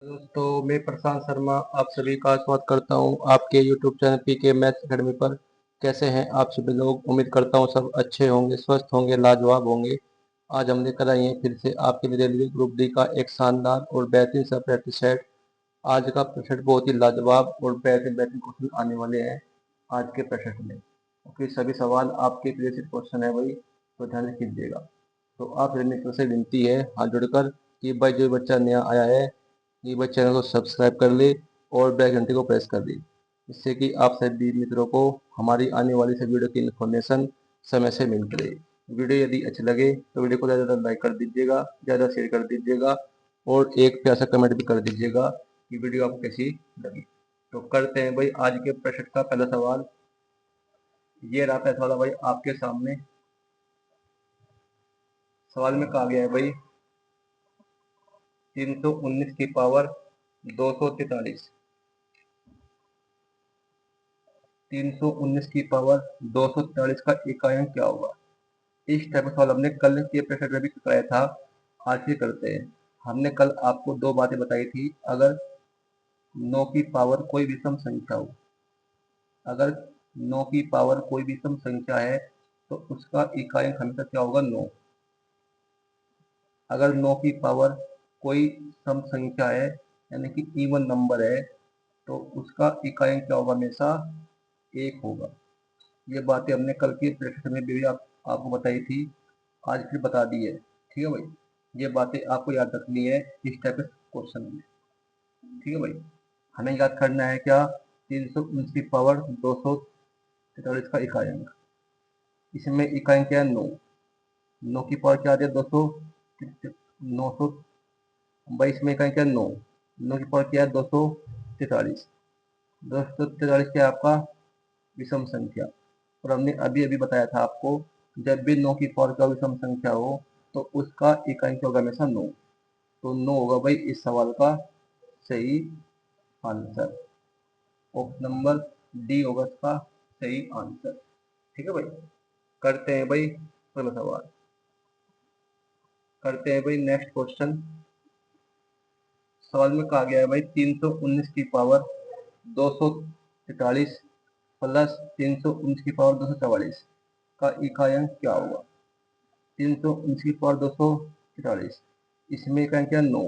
दोस्तों, मैं प्रशांत शर्मा आप सभी का स्वागत करता हूं आपके YouTube channel PK maths academy पर। कैसे हैं आप सभी लोग? उम्मीद करता हूं सब अच्छे होंगे, स्वस्थ होंगे, लाजवाब होंगे। आज हम लेकर आए हैं फिर से आपके लिए रेलवे ग्रुप डी का एक शानदार और बेहतरीन सा प्रैक्टिस सेट। आज का प्रश्न बहुत ही लाजवाब और बेहतरीन बेहतरीन क्वेश्चन आने वाले हैं आज के प्रश्न में, क्योंकि सभी सवाल आपके प्रिय क्वेश्चन है भाई, तो ध्यान से कीजिएगा। तो आप मित्रों से विनती है हाथ जोड़कर कि भाई जो बच्चा नया आया है ये भाई चैनल को सब्सक्राइब कर ले और बेल घंटे को प्रेस कर दे, जिससे कि आप सभी मित्रों को हमारी आने वाली सभी वीडियो की इन्फॉर्मेशन समय से मिलती रहे। वीडियो यदि अच्छी लगे तो वीडियो को ज़्यादा ज़्यादा लाइक कर दीजिएगा, ज़्यादा शेयर कर दीजिएगा और एक प्यारा सा कमेंट भी कर दीजिएगा कि वीडियो आपको कैसी लगी। तो करते हैं भाई आज के प्रश्न का पहला सवाल। ये रहा पहला सवाल भाई आपके सामने। सवाल में कहा गया है भाई 319 की पावर 243। 319 की पावर 243 का इकाइयां क्या होगा? इस टाइप का सवाल हमने कल के प्रश्न में भी कराया था। आज भी करते हैं। हमने कल आपको दो बातें बताई थी। अगर 9 की पावर कोई विषम संख्या हो, अगर 9 की पावर कोई विषम संख्या है तो उसका इकाइयां हमेशा क्या होगा? 9। अगर 9 की पावर कोई सम संख्या है यानी कि इवन नंबर है तो उसका इकाइयां क्या होगा? हमेशा 1 होगा। ये बातें हमने कल के प्रश्न में भी आपको बताई थी, आज फिर बता दी है। ठीक है भाई, ये बातें आपको याद रखनी है इस टाइप के क्वेश्चन में। ठीक है भाई, हमें याद करना है क्या? 319 की पावर 243 का इकाइयां। इसमें इकाइयां क्या है? 9। 9 की पावर क्या आ रही है? 200। 900 भाई, इसमें इकाइयां क्या है? 9। 9 की पावर क्या है? 243। 243 क्या है आपका? विषम संख्या। और हमने अभी अभी बताया था आपको, जब भी 9 की पावर का विषम संख्या हो तो उसका इकाई क्या होगा? हमेशा 9। तो 9 होगा भाई इस सवाल का सही आंसर। ऑप्शन नंबर डी होगा इसका सही आंसर। ठीक है भाई, करते हैं भाई अगला सवाल। करते हैं भाई नेक्स्ट क्वेश्चन। सवाल में कहा गया है भाई 319 की पावर 243 प्लस 319 की पावर 244 का इकाइयां क्या होगा? 319 की पावर 243, इसमें इकाई क्या? 9।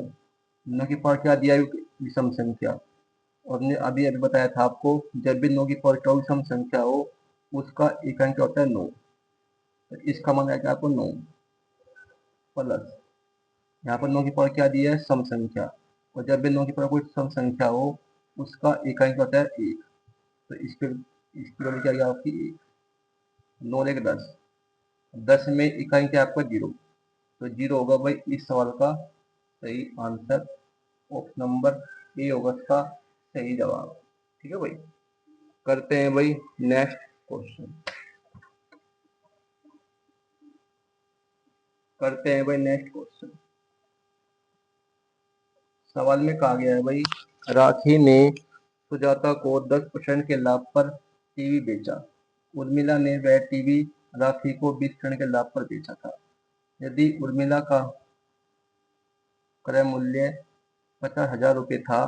9 की पावर क्या दिया है? विषम संख्या। और हमने अभी अभी बताया था आपको, जब भी 9 की पावर क्या विषम संख्या हो उसका इकाई क्या होता है? 9। तो इसका मान आएगा आपको 9 प्लस, यहाँ पर 9 की पावर क्या दी है? सम संख्या। और जब भी 9 की पावर कोई सम संख्या हो उसका इकाई क्या होता है? 1। तो इसकी वैल्यू क्या आ गया आपकी? 1। 9 एक 10। 10 में इकाई क्या आपका? 0। तो 0 होगा भाई इस सवाल का सही आंसर। ऑप्शन नंबर ए होगा इसका सही जवाब। ठीक है भाई, करते हैं भाई नेक्स्ट क्वेश्चन। करते हैं भाई नेक्स्ट क्वेश्चन। सवाल में कहा गया है भाई राखी ने सुजाता को 10% के लाभ पर टीवी बेचा। उर्मिला ने वह टीवी राखी को 20% के लाभ पर बेचा था। यदि उर्मिला का क्रय मूल्य 50,000 रुपये था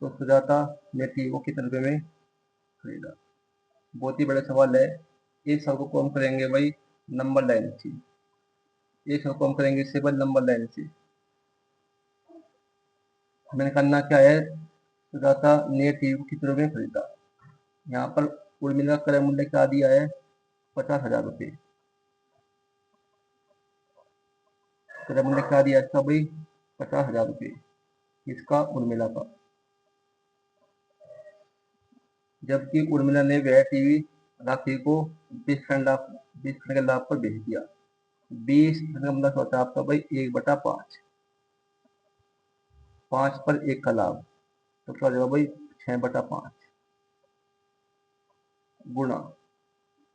तो सुजाता ने टीवी को कितने रुपए में खरीदा? बहुत ही बड़ा सवाल है। इस सवाल को हम करेंगे भाई नंबर लाइन से। इस सवाल को हम करेंगे सिंपल नंबर लाइन से। हमें करना क्या है? सुजाता ने टीवी को कितने रुपए में खरीदा। यहाँ पर उर्मिला क्रय मूल्य क्या दिया है? 50,000 रुपये। क्रय मूल्य क्या दिया इसका भाई? 50,000 रुपये। इसका उर्मिला का। जबकि उर्मिला ने वह टीवी राखी को 20% के लाभ पर बेच दिया। 20% का मतलब होता है आपका भाई 1/5। 5 पर 1 का लाभ तो क्या हो जाएगा भाई? 6/5 गुणा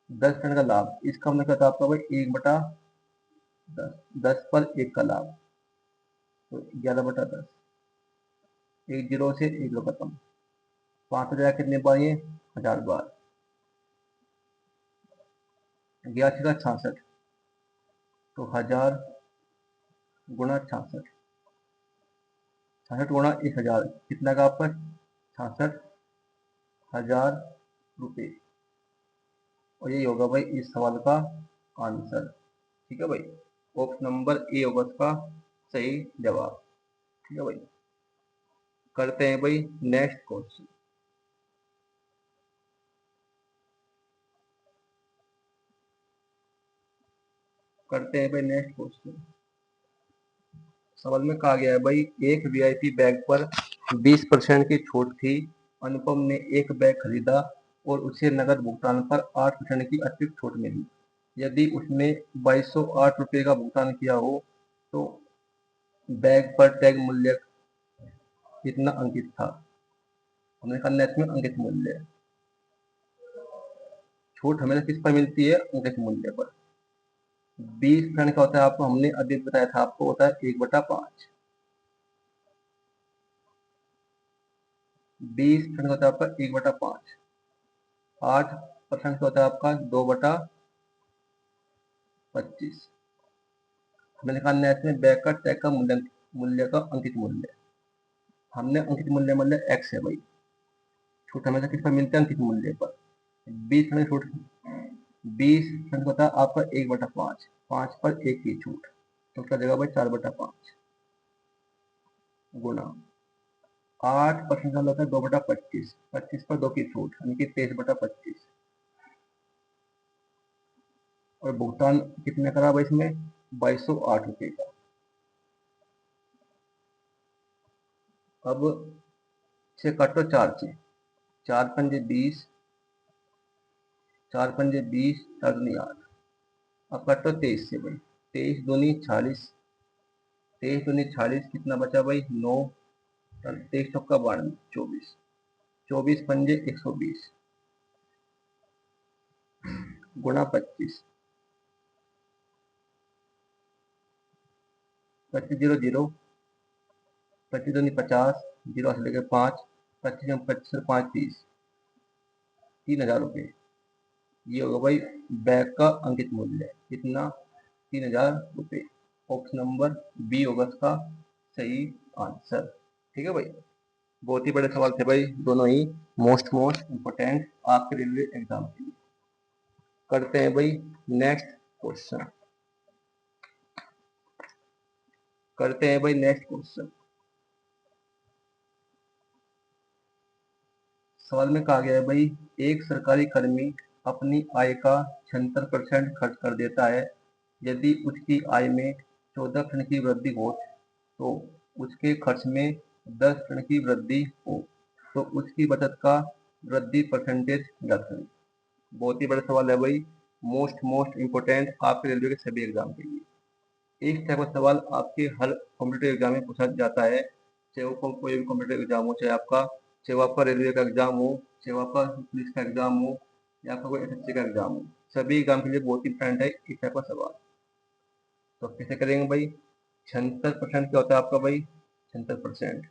10% का लाभ। इसका मतलब क्या था आपका भाई? 1/10। 10 पर 1 का लाभ तो 11/10। एक जीरो से एक जीरो खत्म। 5,000 कितने बार? ये 1000 बार। 86 का 66 तो 1000 गुणा 66। 66 गुणा 1000 कितना का आपका 66,000 रुपये। और यही होगा भाई इस सवाल का आंसर। ठीक है भाई, ऑप्शन नंबर ए होगा इसका सही जवाब। ठीक है भाई, करते हैं भाई नेक्स्ट क्वेश्चन। करते हैं भाई नेक्स्ट क्वेश्चन। सवाल में कहा गया है भाई एक वीआईपी बैग पर 20% की छूट थी। अनुपम ने एक बैग खरीदा और उसे नकद भुगतान पर 8% की अतिरिक्त छूट मिली। यदि उसने 2208 रुपये का भुगतान किया हो तो बैग पर टैग मूल्य कितना अंकित था। हमने कहा नेट में अंकित मूल्य। छूट हमें किस पर मिलती है, अंकित मूल्य पर। 20% का होता है आपको, हमने अधिक बताया था आपको, होता है 1/5। 20% का होता है आपका 1/5। 8% का होता है आपका 2/25। हमने लिखा नेट में बैग का टैग का मूल्य का अंकित मूल्य। हमने अंकित मूल्य मतलब एक्स है भाई। छूट हमेशा किस पर मिलता है, अंकित मूल्य पर। 20% छूट, 20% होता है आपका 1/5। 5 पर 1 की छूट, तो क्या देगा भाई 4/5 गुना 8% का होता है 2/25। 25 पर 2 की छूट यानी कि 23/25। और भुगतान कितने करा भाई इसमें, 2208 रुपये का। अब से काटो 4 से, 4 पंजे 20, 4 पंजे 20, 4 दूनी 8। अब काटो 23 से भाई, 23 दूनी 40, 23 दूनी 40 कितना बचा भाई 9, 23 चौका 92, 24, 24 पंजे 120 गुणा 25, 25 0 0, 25 दूनी 50, 0 से लेकर 5, 25 25 5 30, 3000 रुपये। ये होगा भाई बैग का अंकित मूल्य, कितना 3000 रुपये। ऑप्शन नंबर बी होगा इसका सही आंसर। ठीक है भाई, बहुत ही बड़े सवाल थे भाई, दोनों ही मोस्ट इम्पोर्टेंट आपके रेलवे एग्जाम के लिए। करते हैं भाई नेक्स्ट क्वेश्चन। करते हैं भाई नेक्स्ट क्वेश्चन। सवाल में कहा गया है भाई एक सरकारी कर्मी अपनी आय का 76% खर्च कर देता है। यदि उसकी आय में 14% की वृद्धि हो तो उसके खर्च में 10% की वृद्धि हो तो उसकी बचत का वृद्धि परसेंटेज ज्ञात करें। बहुत ही बड़ा सवाल है भाई, मोस्ट इम्पोर्टेंट आपके रेलवे के सभी एग्जाम के लिए। इस टाइप का सवाल आपके हर कॉम्पिटेटिव एग्जाम में पूछा जाता है, चाहे वो कोई भी कॉम्पिटेटिव एग्जाम हो, चाहे वो आपका रेलवे का एग्जाम हो, चाहे वो आपका पुलिस का एग्जाम हो, या आपका कोई एसएससी का एग्जाम हो। सभी एग्जाम के लिए बहुत इंपॉर्टेंट है इस टाइप का सवाल। तो कैसे करेंगे भाई, 76% क्या होता है आपका भाई, 76%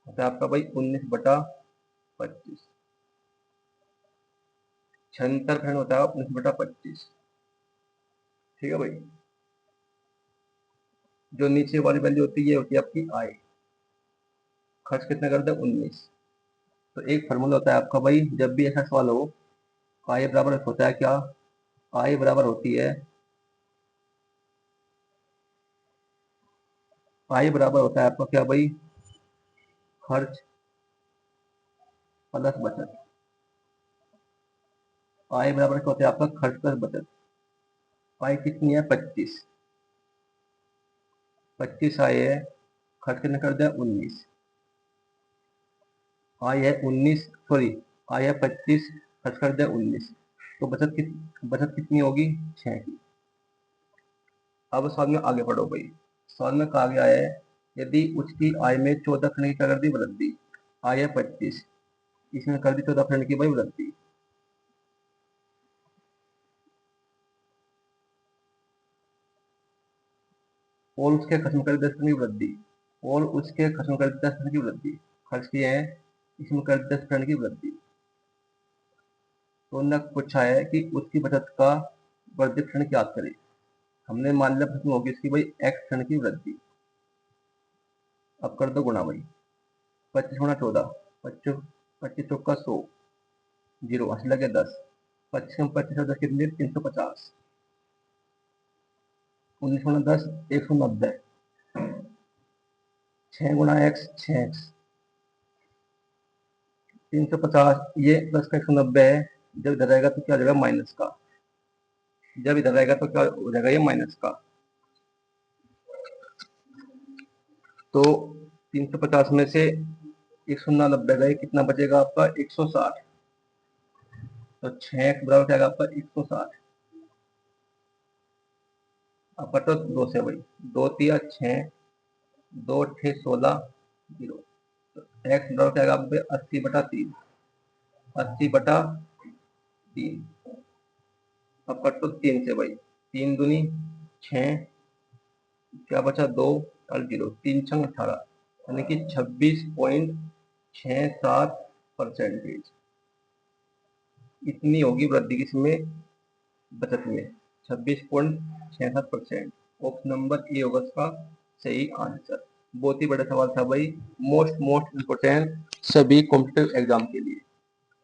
होता है आपका भाई 19/25। 76% होता है 19/25। ठीक है भाई, जो नीचे वाली वैल्यू होती है ये होती है आपकी आय। खर्च कितना करता है 19। तो एक फॉर्मूला होता है आपका भाई, जब भी ऐसा सवाल हो, आय बराबर होता है क्या, आय बराबर होती है, आय बराबर होता है आपका क्या भाई, खर्च प्लस बचत। आय बराबर क्या होता है आपका, खर्च प्लस बचत। आय कितनी है 25, 25 आय है, खर्च कितना कर दिया 19। आय है 19, सॉरी, आय है 25, खर्च कर दिया 19, तो बचत कितनी होगी 6 की। अब सवाल में आगे बढ़ो भाई। सवाल में कहा गया है यदि उसकी आय में 14% की क्या कर दी वृद्धि। आय है 25, इसमें कर दी 14% की भाई वृद्धि। और उसके खर्च में कर दी 10% की वृद्धि, और उसके खर्च में कर दी 10% की वृद्धि। खर्च किए हैं, इसमें कर दी 10% की वृद्धि। तो उन्होंने पूछा है कि उसकी बचत का वृद्धि क्षण क्या करें। हमने मान लिया प्रश्न होगी इसकी भाई x क्षण की वृद्धि। अब कर दो गुणा भाई, 25 गुणा 14, 25 चौका 100, 0 अस्सी लगे 10, 25 10 कितनी 350, 19 गुणा 10 190, 6 गुणा x 6x, 350, ये प्लस का 190 है, जब इधर रहेगा तो क्या हो जाएगा माइनस का, जब इधर रहेगा तो क्या हो जाएगा ये माइनस का। तो 350 में से 190 गए, कितना बचेगा आपका 160, तो 6x बराबर क्या आएगा आपका 160। आपका तो 2 से भाई, 2 तिया 6, 2 6 16, 0, तो x बराबर क्या आएगा आपके 80/3, 80/3। अब कट तो 3 से भाई, 3 दूनी 6, क्या बचा 2 और 0, 3 छंग 18, यानी कि 26.67%। इतनी होगी वृद्धि किसमें, बचत में, 26.67%। ऑप्शन नंबर ए होगा इसका सही आंसर। बहुत ही बड़ा सवाल था भाई, मोस्ट इम्पोर्टेंट सभी कॉम्पिटिटिव एग्जाम के लिए,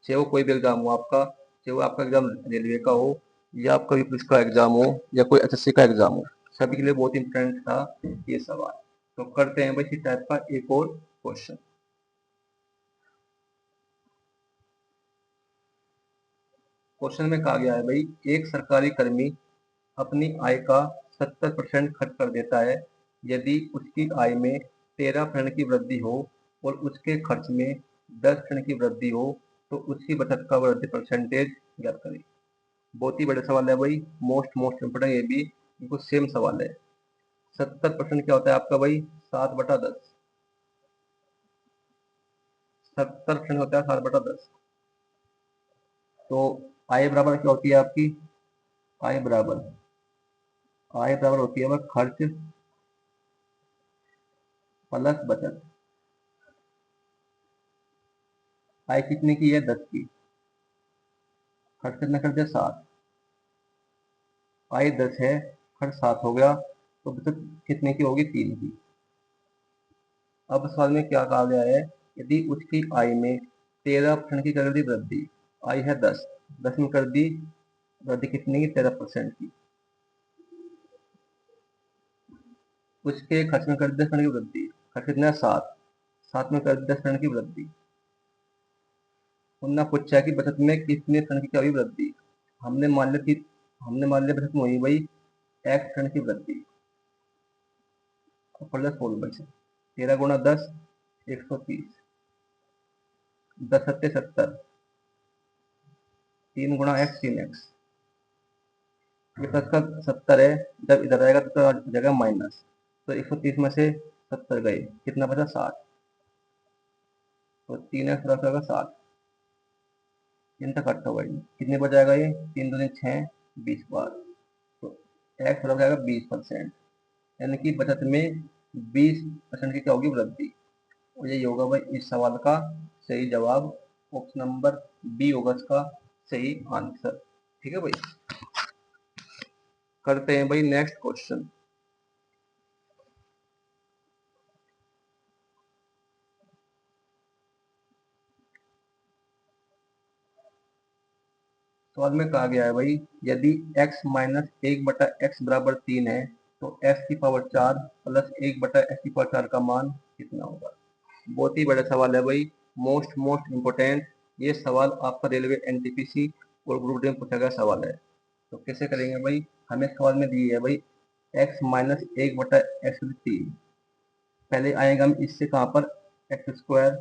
चाहे वो कोई भी एग्जाम हो आपका, चाहे वो आपका एग्जाम रेलवे का हो या आपका भी पुलिस का एग्जाम हो या कोई एसएससी का एग्जाम हो, सभी के लिए बहुत इंपॉर्टेंट था ये सवाल। तो करते हैं भाई इसी टाइप का एक और क्वेश्चन। क्वेश्चन में कहा गया है भाई, एक सरकारी कर्मी अपनी आय का 70% खर्च कर देता है, यदि उसकी आय में 13% की वृद्धि हो और उसके खर्च में 10% की वृद्धि हो तो उसकी बचत का वृद्धि परसेंटेज ज्ञात करें। बहुत ही बड़ा सवाल है भाई, मोस्ट इम्पोर्टेंट, ये भी बिल्कुल सेम सवाल है। 70% क्या होता है आपका भाई 7/10, 70% होता है 7/10। तो आय बराबर क्या होती है आपकी, आय बराबर होती है वह खर्च प्लस बचत। आय कितने की है 10 की, खर्च कितना कर दिया 7, आय 10 है, खर्च 7 हो गया, तो बचत कितने की होगी 3 की। अब सवाल में क्या कहा गया है, यदि उसकी आय में 13% की कर दी वृद्धि, आय है 10, 10 में कर दी वृद्धि कितनी की 13% की, उसके खर्च में कर दी 10% की वृद्धि, खर्च कितना 7, 7 में कर दी 10% की वृद्धि। उन्होंने पूछा कि बचत में कितने % की क्या हुई वृद्धि। हमने मान लिया बचत में हुई भाई 1% की वृद्धि, प्लस बोल भाई 13 गुणा 10 130, 10 सत्ते 70, 3 गुणा x 3x, ये प्लस का 70 है, जब इधर आएगा तो जगह माइनस, तो 130 में से 70 गए, कितना बचा 60, तो 3x प्लस होगा 60, तीन तक कट होगा, कितने बच जाएगा ये 3 दूनी 6 20 बार, तो x बराबर आएगा 20%, यानी कि बचत में 20% की क्या होगी वृद्धि। और यही होगा भाई इस सवाल का सही जवाब, ऑप्शन नंबर बी होगा इसका सही आंसर। ठीक है भाई, करते हैं भाई नेक्स्ट क्वेश्चन। सवाल में कहा गया है भाई, यदि x माइनस 1/x बराबर 3 है तो x की पावर 4 प्लस 1/x की पावर 4 का मान कितना होगा। बहुत ही बड़ा सवाल है भाई, मोस्ट इम्पोर्टेंट, ये सवाल आपका रेलवे एनटीपीसी और ग्रुप डी में पूछा गया सवाल है। तो कैसे करेंगे भाई, हमें सवाल में दी है भाई x माइनस 1/x 3, पहले आएगा हम इससे कहाँ पर एक्स स्क्वायर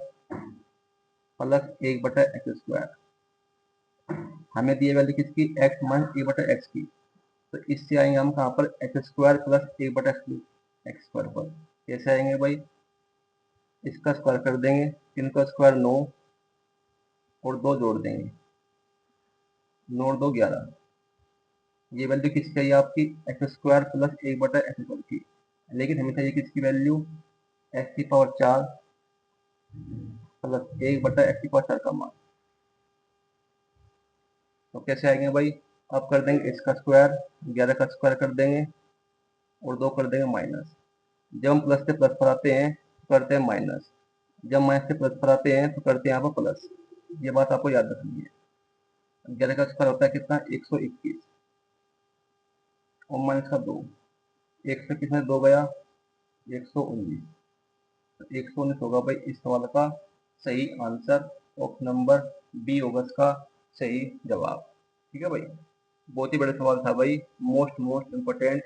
प्लस 1/x², हमें दी है वैल्यू किसकी x माइनस 1/x की, तो इससे आएंगे हम कहाँ पर x² प्लस 1/x² पर। कैसे आएंगे भाई, इसका स्क्वायर कर देंगे, 3 का स्क्वायर 9 और 2 जोड़ देंगे, 9 और 2 11, ये वैल्यू किसकी चाहिए आपकी x² प्लस 1/x² की, लेकिन हमें चाहिए किसकी वैल्यू x की पावर 4 प्लस 1/x की पावर 4 का मान। तो कैसे आएंगे भाई, अब कर देंगे इसका स्क्वायर, 11 का स्क्वायर कर देंगे और 2 कर देंगे माइनस, जब हम प्लस से प्लस पर आते हैं करते हैं माइनस, जब माइनस से प्लस पर आते हैं तो करते हैं यहाँ पर प्लस। ये बात आपको याद रखनी है। 11 का स्क्वायर होता है कितना, 121, और माइनस का 2, 1 से कितना 2 गया, 119, तो 119 होगा भाई इस सवाल का सही आंसर। ऑप्शन नंबर बी होगा इसका सही जवाब। ठीक है भाई, बहुत ही बड़ा सवाल था भाई, मोस्ट इम्पोर्टेंट।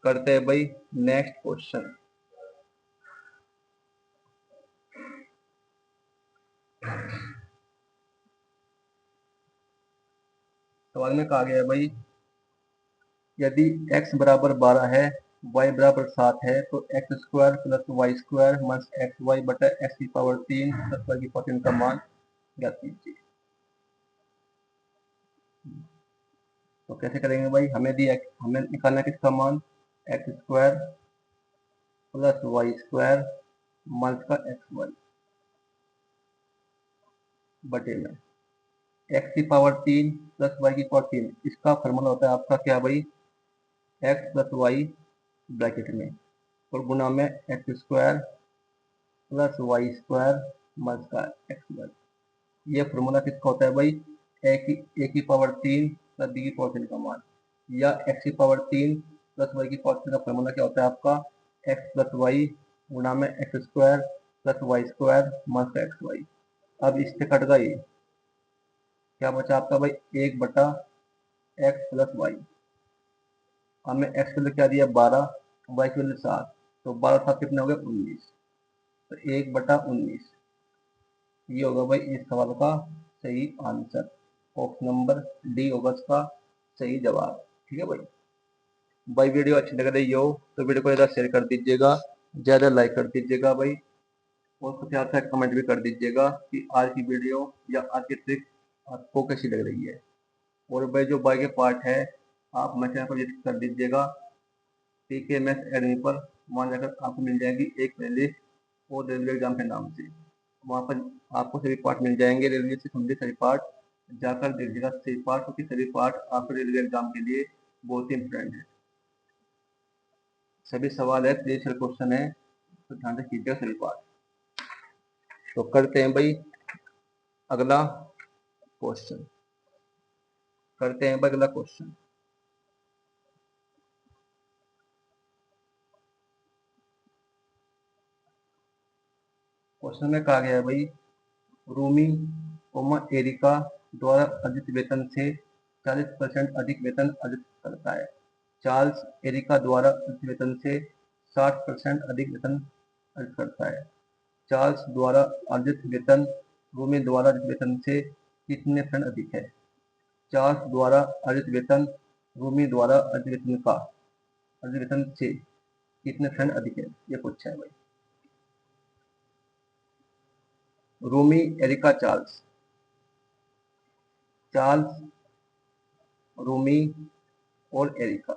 करते हैं भाई नेक्स्ट क्वेश्चन। सवाल में कहा गया है भाई, यदि x बराबर 12 है, y बराबर 7 है, तो X square plus Y square minus X Y बटा एक्स की पावर 3 प्लस वाई की पावर 3 का मान ज्ञात कीजिए। तो कैसे करेंगे भाई, हमें निकालना किसका मान, X square plus Y square minus का एक्स वाई बटे में एक्स की पावर 3 प्लस वाई की पावर 3, इसका फॉर्मूला होता है आपका क्या भाई, एक्स प्लस वाई ब्रैकेट में और गुना में X square plus Y square minus का एक्स वाई। ये फॉर्मूला किसका होता है भाई, ए की पावर 3 प्लस बी की पावर 3 का मान, या एक्स की पावर 3 प्लस वाई की पावर 3 का फॉर्मूला क्या होता है आपका, एक्स प्लस वाई गुना में X square plus Y square minus का एक्स वाई। अब इससे कट गया ये, क्या बचा आपका भाई, 1 बटा एक्स प्लस वाई। हमें एक्स के लिए क्या दिया 12, वाई के लिए 7, तो 12 7 कितने हो गए 19, तो 1/19 ये होगा भाई इस सवाल का सही आंसर। ऑप्शन नंबर डी होगा इसका सही जवाब। ठीक है भाई, वीडियो अच्छी लग रही हो तो वीडियो को ज़्यादा शेयर कर दीजिएगा, ज़्यादा लाइक कर दीजिएगा भाई, और कुछ आपसे कमेंट भी कर दीजिएगा कि आज की वीडियो या आज की ट्रिक आपको कैसी लग रही है। और भाई जो बाकी के पार्ट है आप मेरे चैनल पर विजिट कर दीजिएगा, PKMS एकेडमी पर, वहाँ जाकर आपको मिल जाएगी एक प्लेलिस्ट और रेलवे एग्जाम के नाम से, वहाँ पर आपको सभी पार्ट मिल जाएंगे, रेलवे से संबंधित सभी पार्ट जाकर देखिएगा सभी पार्ट, क्योंकि सभी पार्ट आपके रेलवे एग्जाम के लिए बहुत ही इंपॉर्टेंट है। सभी सवाल है, प्रीवियस क्वेश्चन है, तो ध्यान से कीजिएगा सभी पार्ट। तो करते हैं भाई अगला क्वेश्चन, करते हैं भाई अगला क्वेश्चन। क्वेश्चन में कहा गया है भाई, रूमी एरिका द्वारा अर्जित वेतन से 40% अधिक वेतन अर्जित करता है। चार्ल्स एरिका द्वारा अर्जित वेतन से 60% अधिक वेतन अर्जित करता है। चार्ल्स द्वारा अर्जित वेतन रूमी द्वारा अर्जित वेतन से कितने % अधिक है। चार्ल्स द्वारा अर्जित वेतन रूमी द्वारा अर्जित वेतन का अर्जित वेतन से कितने % अधिक है, ये पूछा है भाई। Rumi Erica Charles, Charles Rumi और एरिका।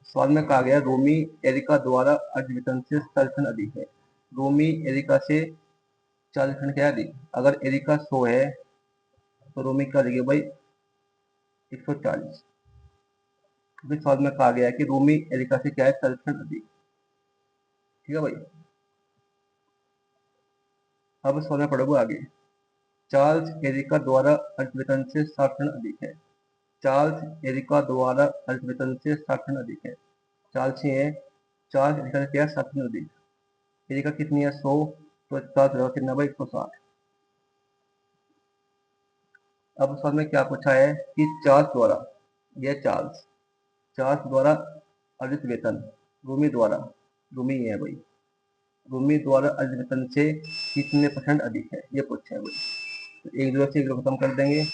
सवाल में कहा गया रूमी एरिका द्वारा अर्जित वेतन से 40% अधिक है। रूमी एरिका से 40% क्या अधिक, अगर एरिका 100 है तो रूमी का देंगे भाई 140। फिर सवाल में कहा गया है कि रूमी एरिका से क्या है 40% अधिक। ठीक है भाई, अब सवाल में पढ़ोगे आगे, चार्ल्स एरिका द्वारा अर्जित वेतन से 60% अधिक है। चार्ल्स एरिका द्वारा अर्जित वेतन से 60% अधिक है। चार्ल्स ही है, चार्ल्स एरिका से क्या है 60% अधिक। एरिका कितनी है 100, तो 40 कितना भाई 160। अब सवाल में क्या पूछा है कि चार्ल्स द्वारा, यह चार्ल्स चार्ल्स द्वारा अर्जित वेतन रूमी द्वारा, रूमी है भाई, रूमी द्वारा अर्जित वेतन से कितने % अधिक है, ये पूछा है भाई। तो एक जीरो से एक जीरो खत्म कर देंगे,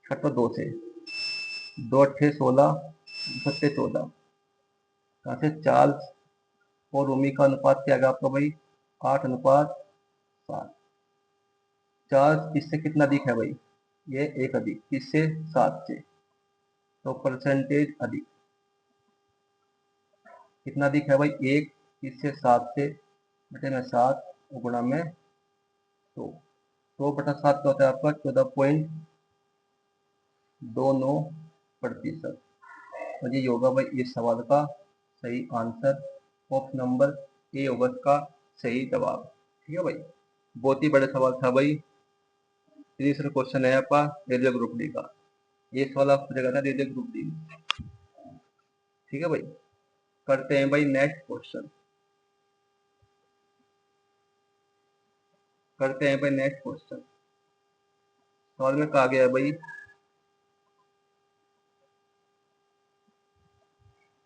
छठो 2 से, 2 8 16, 7 14, यहाँ से चार्ल्स और रूमी का अनुपात क्या आएगा आपका भाई 8:7। चार्ल्स इससे कितना अधिक है भाई, ये 1 अधिक, किससे 7 से, तो परसेंटेज अधिक कितना अधिक है भाई 1, इससे 7 से बटे में 7 और गुणा में 100 का होता है आपका 14.29%। और ये होगा भाई इस सवाल का सही आंसर। ऑप्शन नंबर ये होगा इसका सही जवाब। ठीक है भाई, बहुत ही बड़ा सवाल था भाई। तीसरा क्वेश्चन है आपका रेलवे ग्रुप डी का। ये सवाल आप पूछा था रेलवे ग्रुप डी में। ठीक है भाई, करते हैं भाई नेक्स्ट क्वेश्चन। करते हैं भाई नेक्स्ट क्वेश्चन। सवाल में कहा गया है भाई,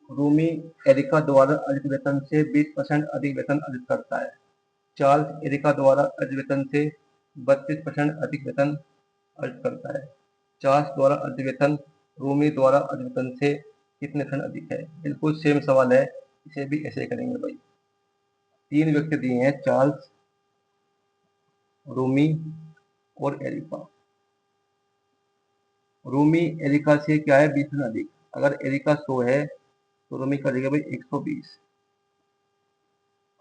रूमी एरिका द्वारा अर्जित वेतन से 20% अधिक वेतन अर्जित करता है। चार्ल्स एरिका द्वारा अर्जित वेतन से 32% अधिक वेतन अर्जित करता है। चार्ल्स द्वारा अर्जित वेतन रूमी द्वारा अर्जित वेतन से कितने % अधिक है। बिल्कुल सेम सवाल है, इसे भी ऐसे करेंगे भाई। 3 व्यक्ति दिए हैं, चार्ल्स, रूमी और एरिका। रूमी एरिका से क्या है 20% अधिक। अगर एरिका 100 है तो रूमी का देगा भाई 120।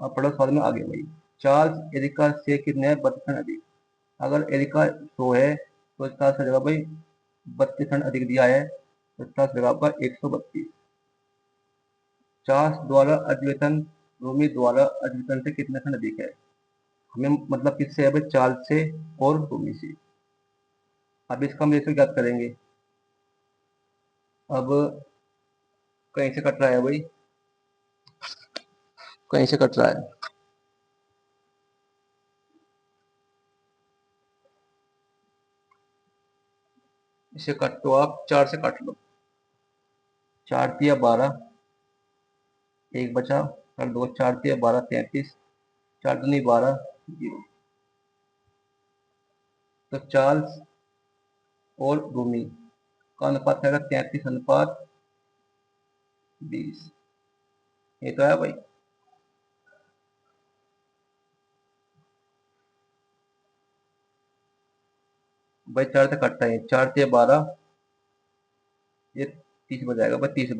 अब पढ़ो सवाल में आगे भाई। चार्ल्स एरिका से कितने है 32% अधिक। अगर एरिका 100 है तो इसका आंसर जगह भाई 32% अधिक दिया है, तो इसका आंसर आपका 132। चार्ल्स द्वारा अर्जित वेतन रूमी द्वारा अर्जित वेतन से कितने % अधिक है। हमें मतलब किससे है भाई, चार्ल्स से और रूमी से। अब इसका हम रेशो ज्ञात करेंगे। अब कहीं से कट रहा है भाई, कहीं से कट रहा है। इसे काट तो आप 4 से काट लो। 4 तिया 12, एक बचा, और 2 4 तिया 12 33, 4 दूनी 12, 0। तो चार्ल्स और रूमी का अनुपात है 33:20। ये तो है भाई। भाई 4 से कटता है, 4 तिया 12, ये 30 बजाएगा भाई, 30